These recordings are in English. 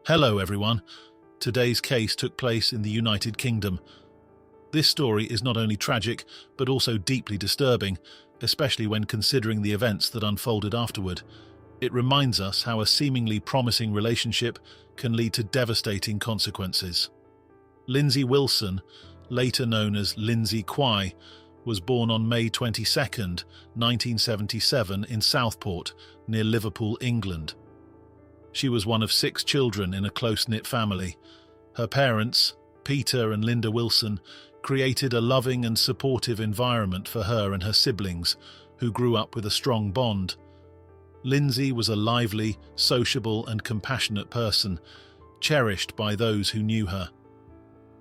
Hello everyone. Today's case took place in the United Kingdom. This story is not only tragic, but also deeply disturbing, especially when considering the events that unfolded afterward. It reminds us how a seemingly promising relationship can lead to devastating consequences. Lynsey Wilson, later known as Lynsey Quay, was born on May 22, 1977 in Southport, near Liverpool, England. She was one of 6 children in a close-knit family. Her parents, Peter and Linda Wilson, created a loving and supportive environment for her and her siblings, who grew up with a strong bond. Lynsey was a lively, sociable and compassionate person, cherished by those who knew her.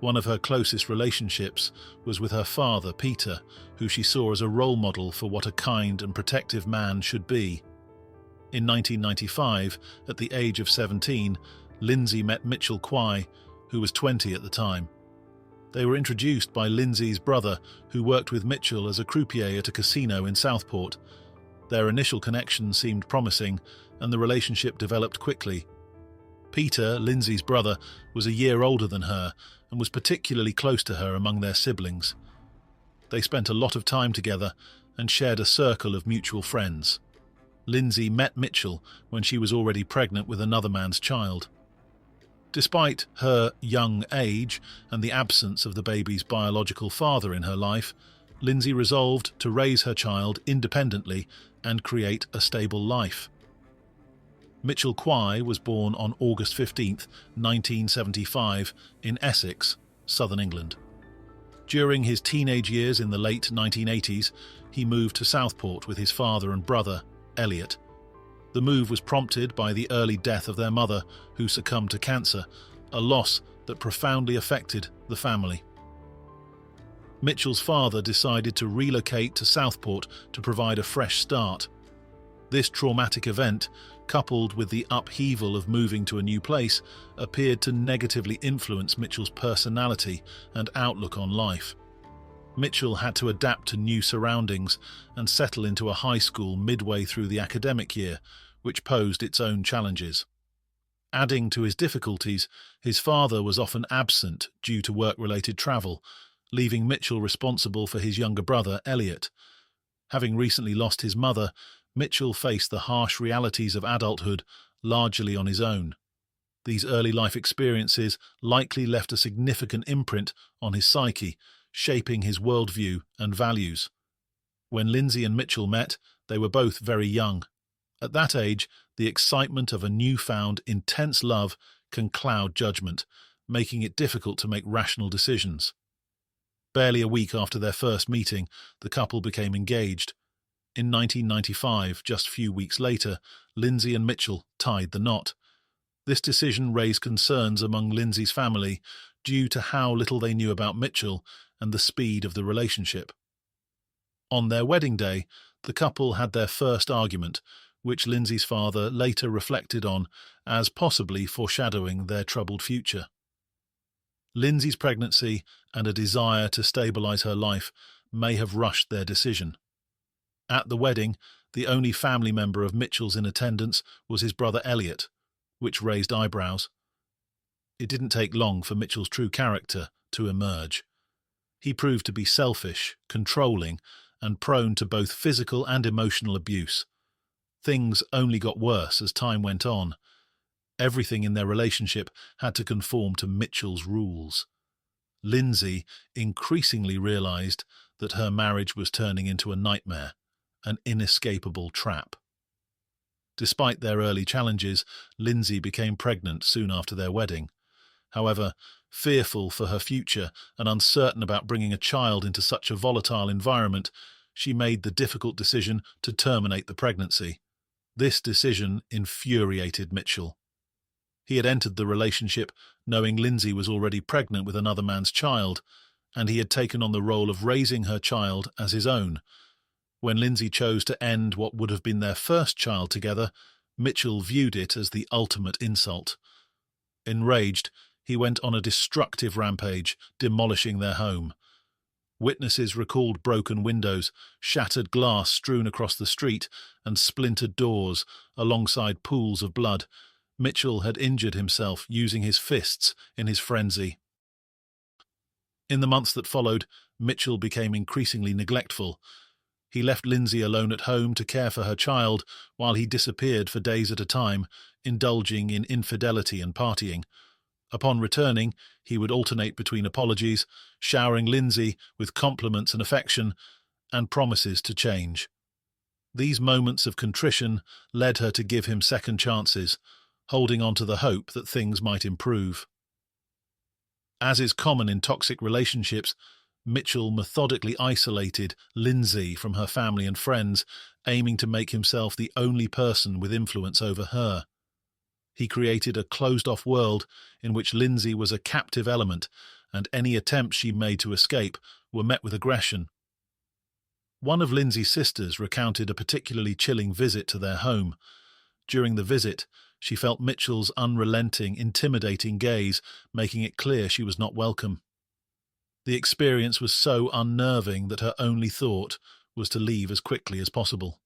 One of her closest relationships was with her father, Peter, who she saw as a role model for what a kind and protective man should be. In 1995, at the age of 17, Lynsey met Mitchell Quay, who was 20 at the time. They were introduced by Lynsey's brother, who worked with Mitchell as a croupier at a casino in Southport. Their initial connection seemed promising, and the relationship developed quickly. Peter, Lynsey's brother, was a year older than her and was particularly close to her among their siblings. They spent a lot of time together and shared a circle of mutual friends. Lynsey met Mitchell when she was already pregnant with another man's child. Despite her young age and the absence of the baby's biological father in her life, Lynsey resolved to raise her child independently and create a stable life. Mitchell Quay was born on August 15, 1975, in Essex, southern England. During his teenage years in the late 1980s, he moved to Southport with his father and brother, Elliot. The move was prompted by the early death of their mother, who succumbed to cancer, a loss that profoundly affected the family. Mitchell's father decided to relocate to Southport to provide a fresh start. This traumatic event, coupled with the upheaval of moving to a new place, appeared to negatively influence Mitchell's personality and outlook on life. Mitchell had to adapt to new surroundings and settle into a high school midway through the academic year, which posed its own challenges. Adding to his difficulties, his father was often absent due to work-related travel, leaving Mitchell responsible for his younger brother, Elliot. Having recently lost his mother, Mitchell faced the harsh realities of adulthood largely on his own. These early life experiences likely left a significant imprint on his psyche, shaping his worldview and values. When Lynsey and Mitchell met, they were both very young. At that age, the excitement of a newfound, intense love can cloud judgment, making it difficult to make rational decisions. Barely a week after their first meeting, the couple became engaged. In 1995, just a few weeks later, Lynsey and Mitchell tied the knot. This decision raised concerns among Lynsey's family due to how little they knew about Mitchell and the speed of the relationship. On their wedding day, the couple had their first argument, which Lynsey's father later reflected on as possibly foreshadowing their troubled future. Lynsey's pregnancy and a desire to stabilize her life may have rushed their decision. At the wedding, the only family member of Mitchell's in attendance was his brother Elliot, which raised eyebrows. It didn't take long for Mitchell's true character to emerge. He proved to be selfish, controlling, and prone to both physical and emotional abuse. Things only got worse as time went on. Everything in their relationship had to conform to Mitchell's rules. Lynsey increasingly realized that her marriage was turning into a nightmare, an inescapable trap. Despite their early challenges, Lynsey became pregnant soon after their wedding. However, fearful for her future and uncertain about bringing a child into such a volatile environment, she made the difficult decision to terminate the pregnancy. This decision infuriated Mitchell. He had entered the relationship knowing Lynsey was already pregnant with another man's child, and he had taken on the role of raising her child as his own. When Lynsey chose to end what would have been their first child together, Mitchell viewed it as the ultimate insult. Enraged, he went on a destructive rampage, demolishing their home. Witnesses recalled broken windows, shattered glass strewn across the street, and splintered doors, alongside pools of blood, Mitchell had injured himself using his fists in his frenzy. In the months that followed, Mitchell became increasingly neglectful. He left Lynsey alone at home to care for her child while he disappeared for days at a time, indulging in infidelity and partying. Upon returning, he would alternate between apologies, showering Lynsey with compliments and affection, and promises to change. These moments of contrition led her to give him second chances, holding on to the hope that things might improve. As is common in toxic relationships, Mitchell methodically isolated Lynsey from her family and friends, aiming to make himself the only person with influence over her. He created a closed-off world in which Lynsey was a captive element, and any attempts she made to escape were met with aggression. One of Lynsey's sisters recounted a particularly chilling visit to their home. During the visit, she felt Mitchell's unrelenting, intimidating gaze, making it clear she was not welcome. The experience was so unnerving that her only thought was to leave as quickly as possible.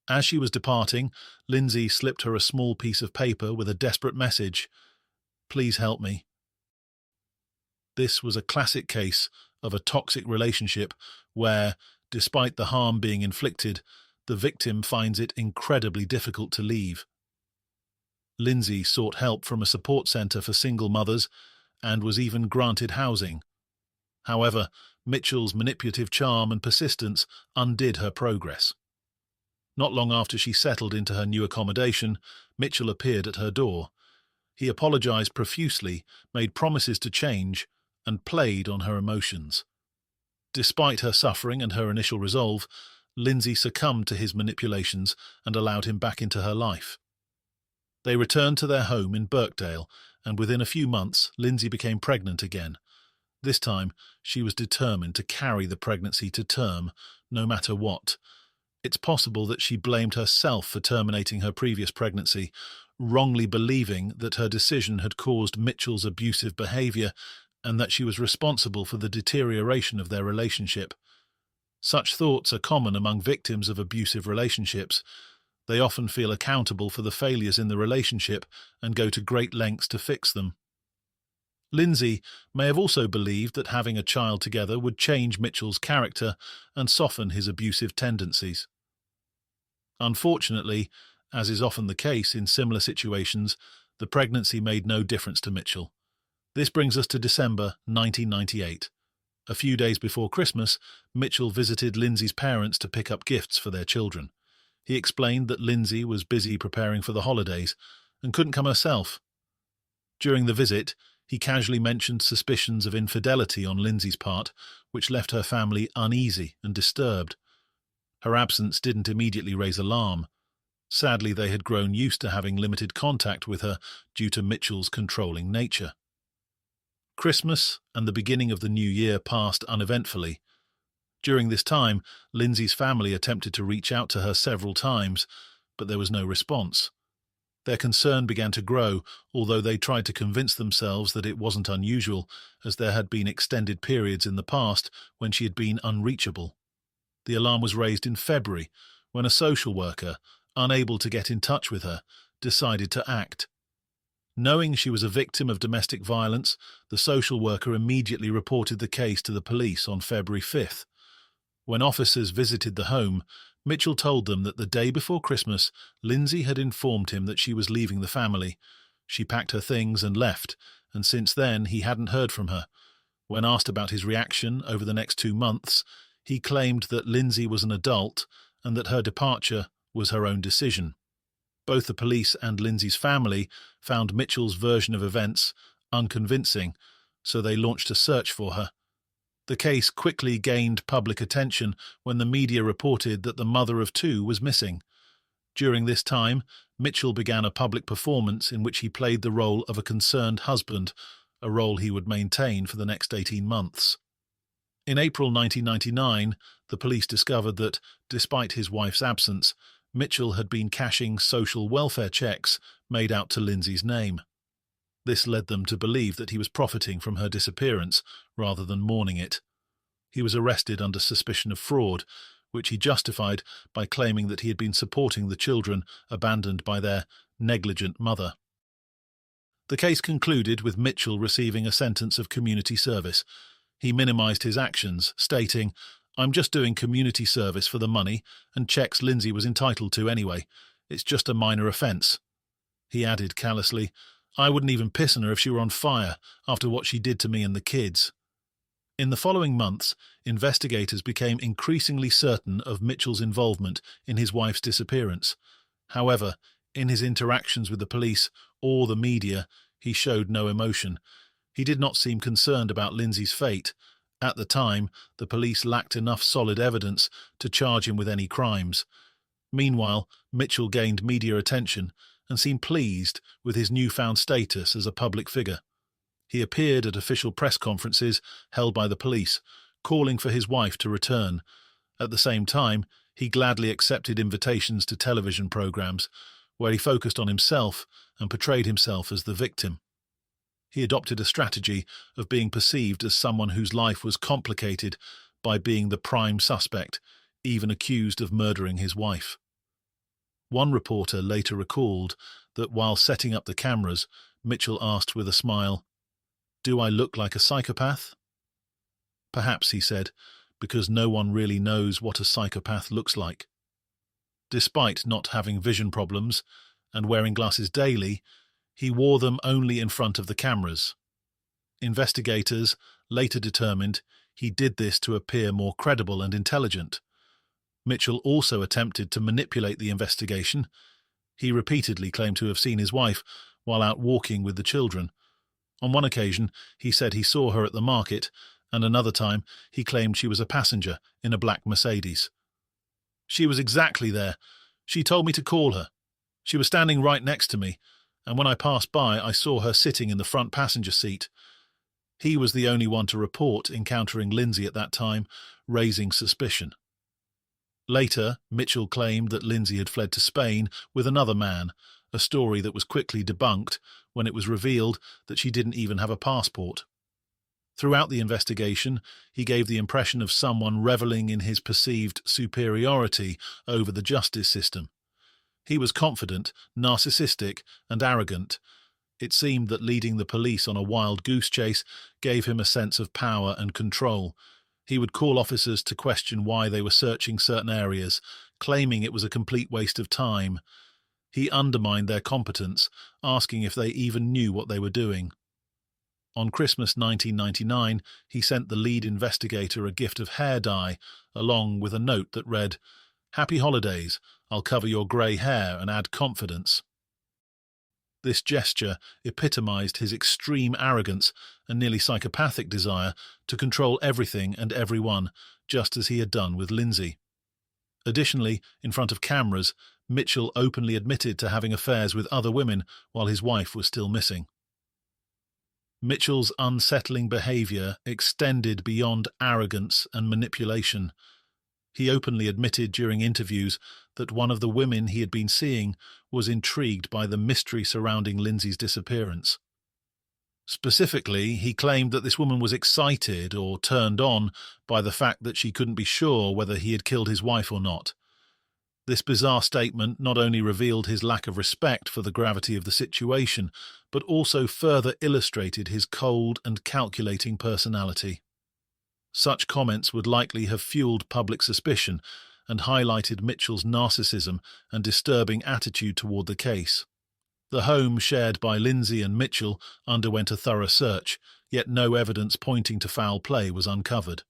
As she was departing, Lynsey slipped her a small piece of paper with a desperate message: "Please help me." This was a classic case of a toxic relationship where, despite the harm being inflicted, the victim finds it incredibly difficult to leave. Lynsey sought help from a support centre for single mothers and was even granted housing. However, Mitchell's manipulative charm and persistence undid her progress. Not long after she settled into her new accommodation, Mitchell appeared at her door. He apologized profusely, made promises to change, and played on her emotions. Despite her suffering and her initial resolve, Lynsey succumbed to his manipulations and allowed him back into her life. They returned to their home in Birkdale, and within a few months, Lynsey became pregnant again. This time, she was determined to carry the pregnancy to term, no matter what. It's possible that she blamed herself for terminating her previous pregnancy, wrongly believing that her decision had caused Mitchell's abusive behavior and that she was responsible for the deterioration of their relationship. Such thoughts are common among victims of abusive relationships. They often feel accountable for the failures in the relationship and go to great lengths to fix them. Lynsey may have also believed that having a child together would change Mitchell's character and soften his abusive tendencies. Unfortunately, as is often the case in similar situations, the pregnancy made no difference to Mitchell. This brings us to December 1998. A few days before Christmas, Mitchell visited Lynsey's parents to pick up gifts for their children. He explained that Lynsey was busy preparing for the holidays and couldn't come herself. During the visit, he casually mentioned suspicions of infidelity on Lynsey's part, which left her family uneasy and disturbed. Her absence didn't immediately raise alarm. Sadly, they had grown used to having limited contact with her due to Mitchell's controlling nature. Christmas and the beginning of the new year passed uneventfully. During this time, Lynsey's family attempted to reach out to her several times, but there was no response. Their concern began to grow, although they tried to convince themselves that it wasn't unusual, as there had been extended periods in the past when she had been unreachable. The alarm was raised in February, when a social worker, unable to get in touch with her, decided to act. Knowing she was a victim of domestic violence, the social worker immediately reported the case to the police on February 5th. When officers visited the home, Mitchell told them that the day before Christmas, Lynsey had informed him that she was leaving the family. She packed her things and left, and since then he hadn't heard from her. When asked about his reaction over the next 2 months, he claimed that Lynsey was an adult and that her departure was her own decision. Both the police and Lynsey's family found Mitchell's version of events unconvincing, so they launched a search for her. The case quickly gained public attention when the media reported that the mother of 2 was missing. During this time, Mitchell began a public performance in which he played the role of a concerned husband, a role he would maintain for the next 18 months. In April 1999, the police discovered that, despite his wife's absence, Mitchell had been cashing social welfare checks made out to Lynsey's name. This led them to believe that he was profiting from her disappearance rather than mourning it. He was arrested under suspicion of fraud, which he justified by claiming that he had been supporting the children abandoned by their negligent mother. The case concluded with Mitchell receiving a sentence of community service. He minimised his actions, stating, "I'm just doing community service for the money and checks Lynsey was entitled to anyway. It's just a minor offence." He added callously, "I wouldn't even piss on her if she were on fire after what she did to me and the kids." In the following months, investigators became increasingly certain of Mitchell's involvement in his wife's disappearance. However, in his interactions with the police or the media, he showed no emotion. He did not seem concerned about Lynsey's fate. At the time, the police lacked enough solid evidence to charge him with any crimes. Meanwhile, Mitchell gained media attention and seemed pleased with his newfound status as a public figure. He appeared at official press conferences held by the police, calling for his wife to return. At the same time, he gladly accepted invitations to television programs, where he focused on himself and portrayed himself as the victim. He adopted a strategy of being perceived as someone whose life was complicated by being the prime suspect, even accused of murdering his wife. One reporter later recalled that while setting up the cameras, Mitchell asked with a smile, "Do I look like a psychopath?" "Perhaps," he said, "because no one really knows what a psychopath looks like." Despite not having vision problems and wearing glasses daily, he wore them only in front of the cameras. Investigators later determined he did this to appear more credible and intelligent. Mitchell also attempted to manipulate the investigation. He repeatedly claimed to have seen his wife while out walking with the children. On one occasion, he said he saw her at the market, and another time he claimed she was a passenger in a black Mercedes. "She was exactly there. She told me to call her. She was standing right next to me, and when I passed by, I saw her sitting in the front passenger seat." He was the only one to report encountering Lynsey at that time, raising suspicion. Later, Mitchell claimed that Lynsey had fled to Spain with another man, a story that was quickly debunked when it was revealed that she didn't even have a passport. Throughout the investigation, he gave the impression of someone reveling in his perceived superiority over the justice system. He was confident, narcissistic, and arrogant. It seemed that leading the police on a wild goose chase gave him a sense of power and control. He would call officers to question why they were searching certain areas, claiming it was a complete waste of time. He undermined their competence, asking if they even knew what they were doing. On Christmas 1999, he sent the lead investigator a gift of hair dye, along with a note that read, "Happy holidays, I'll cover your grey hair and add confidence." This gesture epitomized his extreme arrogance and nearly psychopathic desire to control everything and everyone, just as he had done with Lynsey. Additionally, in front of cameras, Mitchell openly admitted to having affairs with other women while his wife was still missing. Mitchell's unsettling behaviour extended beyond arrogance and manipulation. He openly admitted during interviews that one of the women he had been seeing was intrigued by the mystery surrounding Lynsey's disappearance. Specifically, he claimed that this woman was excited or turned on by the fact that she couldn't be sure whether he had killed his wife or not. This bizarre statement not only revealed his lack of respect for the gravity of the situation, but also further illustrated his cold and calculating personality. Such comments would likely have fueled public suspicion and highlighted Mitchell's narcissism and disturbing attitude toward the case. The home shared by Lynsey and Mitchell underwent a thorough search, yet no evidence pointing to foul play was uncovered.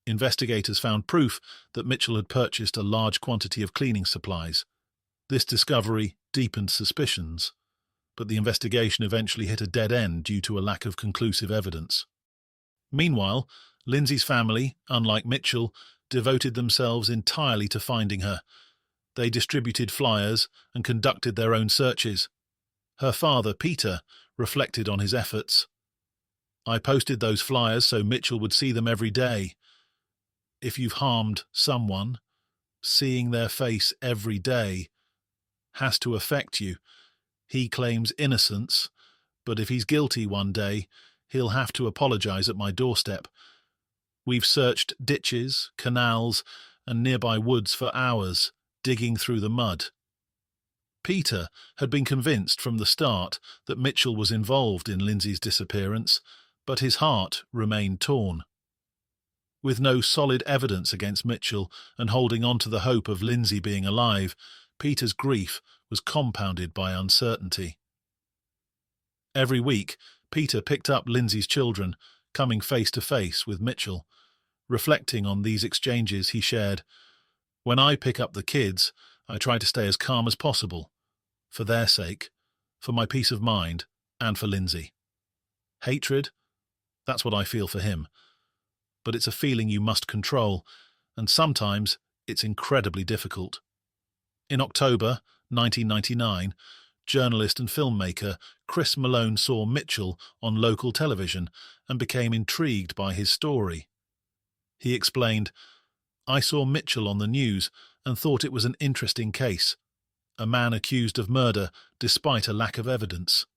Investigators found proof that Mitchell had purchased a large quantity of cleaning supplies. This discovery deepened suspicions, but the investigation eventually hit a dead end due to a lack of conclusive evidence. Meanwhile, Lynsey's family, unlike Mitchell, devoted themselves entirely to finding her. They distributed flyers and conducted their own searches. Her father, Peter, reflected on his efforts. "I posted those flyers so Mitchell would see them every day. If you've harmed someone, seeing their face every day has to affect you. He claims innocence, but if he's guilty one day, he'll have to apologize at my doorstep. We've searched ditches, canals, and nearby woods for hours, digging through the mud." Peter had been convinced from the start that Mitchell was involved in Lynsey's disappearance, but his heart remained torn. With no solid evidence against Mitchell and holding on to the hope of Lynsey being alive, Peter's grief was compounded by uncertainty. Every week, Peter picked up Lynsey's children, coming face to face with Mitchell. Reflecting on these exchanges, he shared, "When I pick up the kids, I try to stay as calm as possible, for their sake, for my peace of mind, and for Lynsey. Hatred? That's what I feel for him. But it's a feeling you must control, and sometimes it's incredibly difficult." In October 1999, journalist and filmmaker Chris Malone saw Mitchell on local television and became intrigued by his story. He explained, "I saw Mitchell on the news and thought it was an interesting case, a man accused of murder despite a lack of evidence.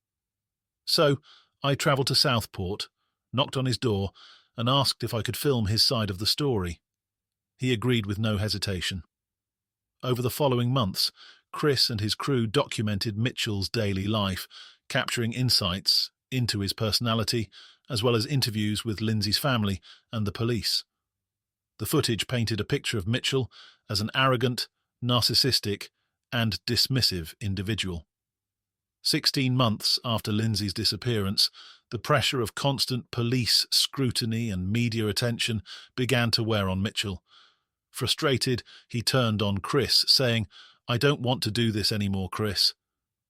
So I travelled to Southport, knocked on his door, and asked if I could film his side of the story. He agreed with no hesitation. Over the following months, Chris and his crew documented Mitchell's daily life, capturing insights into his personality, as well as interviews with Lynsey's family and the police. The footage painted a picture of Mitchell as an arrogant, narcissistic, and dismissive individual. 16 months after Lynsey's disappearance, the pressure of constant police scrutiny and media attention began to wear on Mitchell. Frustrated, he turned on Chris, saying, "I don't want to do this anymore, Chris.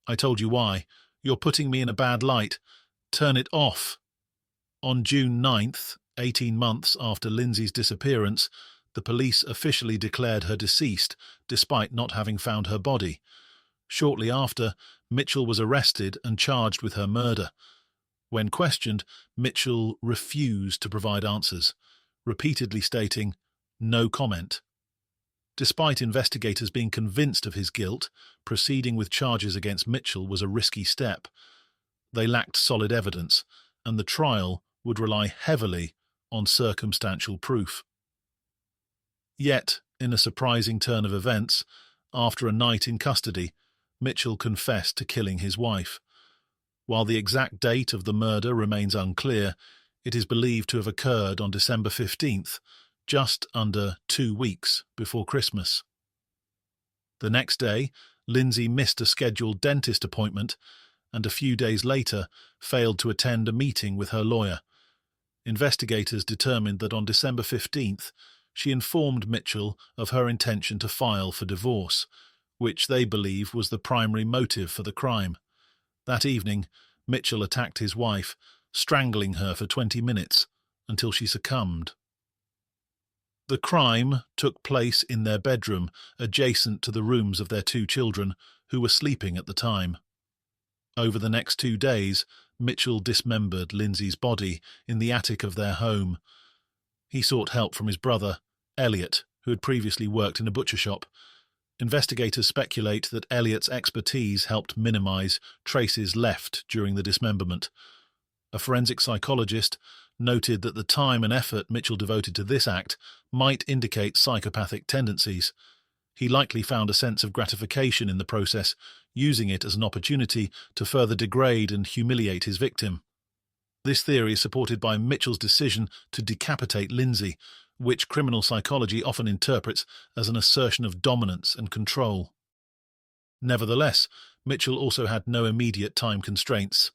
I told you why. You're putting me in a bad light. Turn it off." On June 9th, 18 months after Lynsey's disappearance, the police officially declared her deceased, despite not having found her body. Shortly after, Mitchell was arrested and charged with her murder. When questioned, Mitchell refused to provide answers, repeatedly stating, "No comment." Despite investigators being convinced of his guilt, proceeding with charges against Mitchell was a risky step. They lacked solid evidence, and the trial would rely heavily on circumstantial proof. Yet, in a surprising turn of events, after a night in custody, Mitchell confessed to killing his wife. While the exact date of the murder remains unclear, it is believed to have occurred on December 15th, just under 2 weeks before Christmas. The next day, Lynsey missed a scheduled dentist appointment and a few days later failed to attend a meeting with her lawyer. Investigators determined that on December 15th, she informed Mitchell of her intention to file for divorce, which they believe was the primary motive for the crime. That evening, Mitchell attacked his wife, strangling her for 20 minutes until she succumbed. The crime took place in their bedroom, adjacent to the rooms of their 2 children, who were sleeping at the time. Over the next 2 days, Mitchell dismembered Lynsey's body in the attic of their home. He sought help from his brother, Elliot, who had previously worked in a butcher shop. Investigators speculate that Elliot's expertise helped minimize traces left during the dismemberment. A forensic psychologist noted that the time and effort Mitchell devoted to this act might indicate psychopathic tendencies. He likely found a sense of gratification in the process, using it as an opportunity to further degrade and humiliate his victim. This theory is supported by Mitchell's decision to decapitate Lynsey, which criminal psychology often interprets as an assertion of dominance and control. Nevertheless, Mitchell also had no immediate time constraints.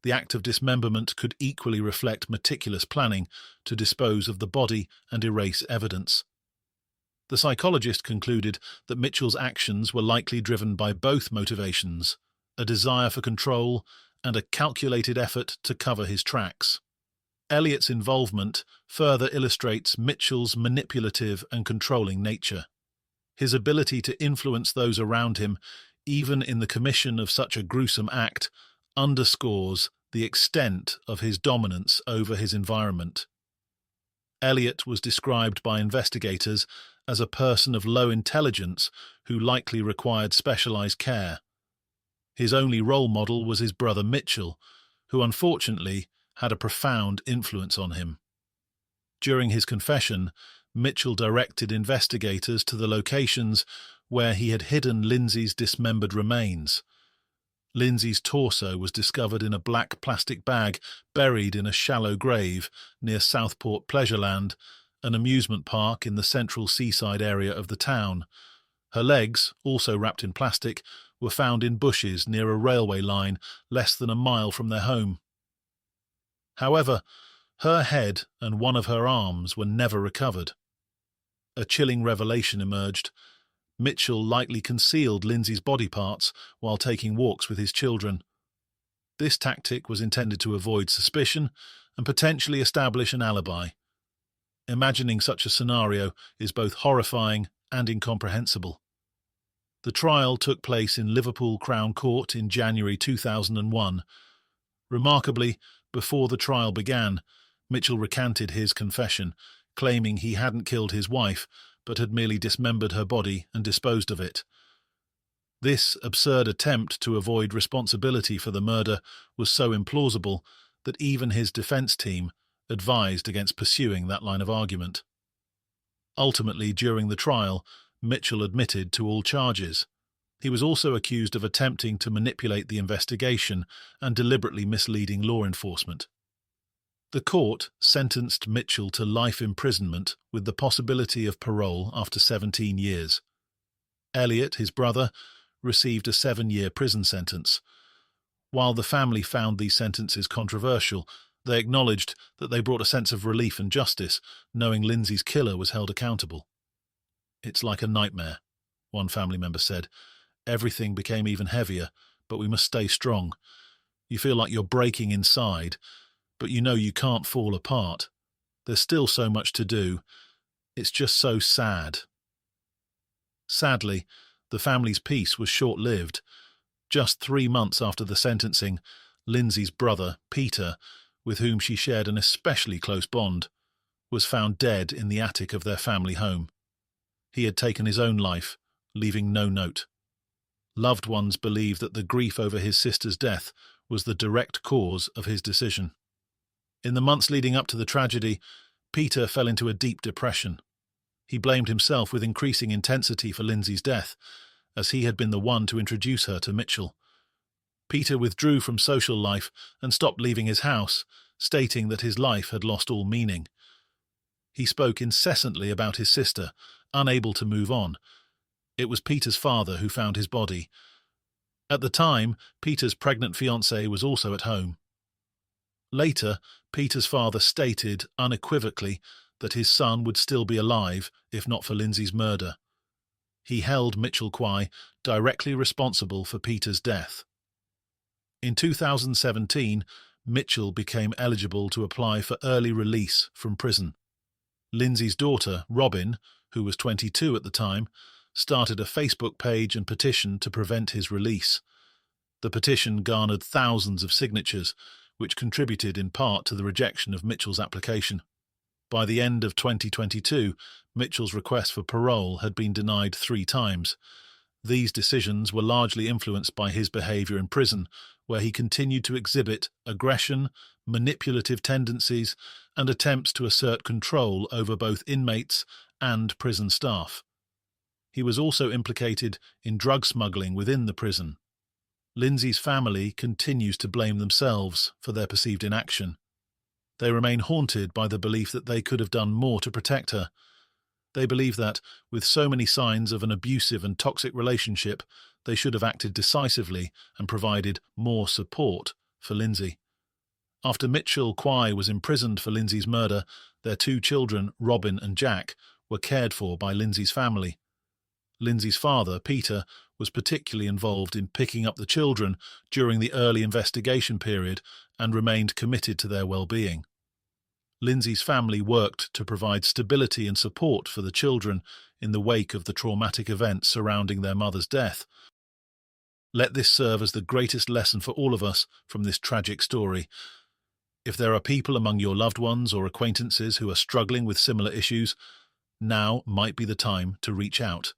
The act of dismemberment could equally reflect meticulous planning to dispose of the body and erase evidence. The psychologist concluded that Mitchell's actions were likely driven by both motivations, a desire for control and a calculated effort to cover his tracks. Elliot's involvement further illustrates Mitchell's manipulative and controlling nature. His ability to influence those around him, even in the commission of such a gruesome act, underscores the extent of his dominance over his environment. Elliot was described by investigators as a person of low intelligence who likely required specialized care. His only role model was his brother Mitchell, who unfortunately had a profound influence on him. During his confession, Mitchell directed investigators to the locations where he had hidden Lynsey's dismembered remains. Lynsey's torso was discovered in a black plastic bag buried in a shallow grave near Southport Pleasureland, an amusement park in the central seaside area of the town. Her legs, also wrapped in plastic, were found in bushes near a railway line less than a mile from their home. However, her head and one of her arms were never recovered. A chilling revelation emerged. Mitchell likely concealed Lynsey's body parts while taking walks with his children. This tactic was intended to avoid suspicion and potentially establish an alibi. Imagining such a scenario is both horrifying and incomprehensible. The trial took place in Liverpool Crown Court in January 2001. Remarkably, before the trial began, Mitchell recanted his confession, claiming he hadn't killed his wife, but had merely dismembered her body and disposed of it. This absurd attempt to avoid responsibility for the murder was so implausible that even his defense team advised against pursuing that line of argument. Ultimately, during the trial, Mitchell admitted to all charges. He was also accused of attempting to manipulate the investigation and deliberately misleading law enforcement. The court sentenced Mitchell to life imprisonment with the possibility of parole after 17 years. Elliot, his brother, received a 7-year prison sentence. While the family found these sentences controversial, they acknowledged that they brought a sense of relief and justice, knowing Lynsey's killer was held accountable. "It's like a nightmare," one family member said. "Everything became even heavier, but we must stay strong. You feel like you're breaking inside, but you know you can't fall apart. There's still so much to do. It's just so sad." Sadly, the family's peace was short-lived. Just 3 months after the sentencing, Lynsey's brother, Peter, with whom she shared an especially close bond, was found dead in the attic of their family home. He had taken his own life, leaving no note. Loved ones believe that the grief over his sister's death was the direct cause of his decision. In the months leading up to the tragedy, Peter fell into a deep depression. He blamed himself with increasing intensity for Lynsey's death, as he had been the one to introduce her to Mitchell. Peter withdrew from social life and stopped leaving his house, stating that his life had lost all meaning. He spoke incessantly about his sister, unable to move on. It was Peter's father who found his body. At the time, Peter's pregnant fiancée was also at home. Later, Peter's father stated unequivocally that his son would still be alive if not for Lynsey's murder. He held Mitchell Quay directly responsible for Peter's death. In 2017, Mitchell became eligible to apply for early release from prison. Lynsey's daughter, Robin, who was 22 at the time, started a Facebook page and petition to prevent his release. The petition garnered thousands of signatures, which contributed in part to the rejection of Mitchell's application. By the end of 2022, Mitchell's request for parole had been denied 3 times. These decisions were largely influenced by his behavior in prison, where he continued to exhibit aggression, manipulative tendencies, and attempts to assert control over both inmates and prison staff. He was also implicated in drug smuggling within the prison. Lynsey's family continues to blame themselves for their perceived inaction. They remain haunted by the belief that they could have done more to protect her. They believe that, with so many signs of an abusive and toxic relationship, they should have acted decisively and provided more support for Lynsey. After Mitchell Quay was imprisoned for Lynsey's murder, their 2 children, Robin and Jack, were cared for by Lynsey's family. Lynsey's father, Peter, was particularly involved in picking up the children during the early investigation period and remained committed to their well-being. Lynsey's family worked to provide stability and support for the children in the wake of the traumatic events surrounding their mother's death. Let this serve as the greatest lesson for all of us from this tragic story. If there are people among your loved ones or acquaintances who are struggling with similar issues, now might be the time to reach out.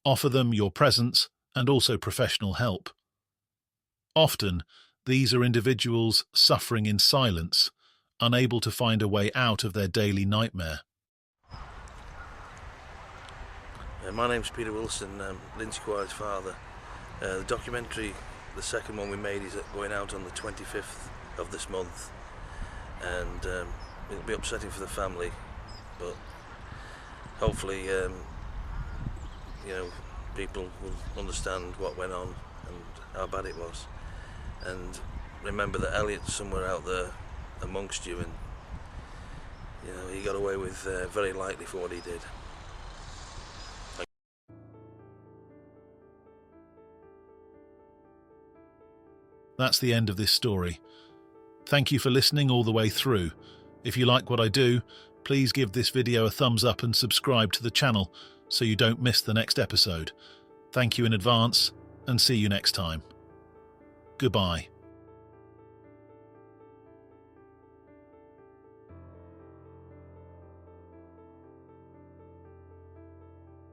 Offer them your presence and also professional help. Often, these are individuals suffering in silence, unable to find a way out of their daily nightmare. My name's Peter Wilson, Lynsey Quarry's father. The documentary, the second one we made, is going out on the 25th of this month, and it'll be upsetting for the family, but hopefully people will understand what went on and how bad it was, and remember that Elliot's somewhere out there amongst you, and he got away with very lightly for what he did. That's the end of this story. Thank you for listening all the way through. If you like what I do, please give this video a thumbs up and subscribe to the channel so you don't miss the next episode. Thank you in advance, and see you next time. Goodbye.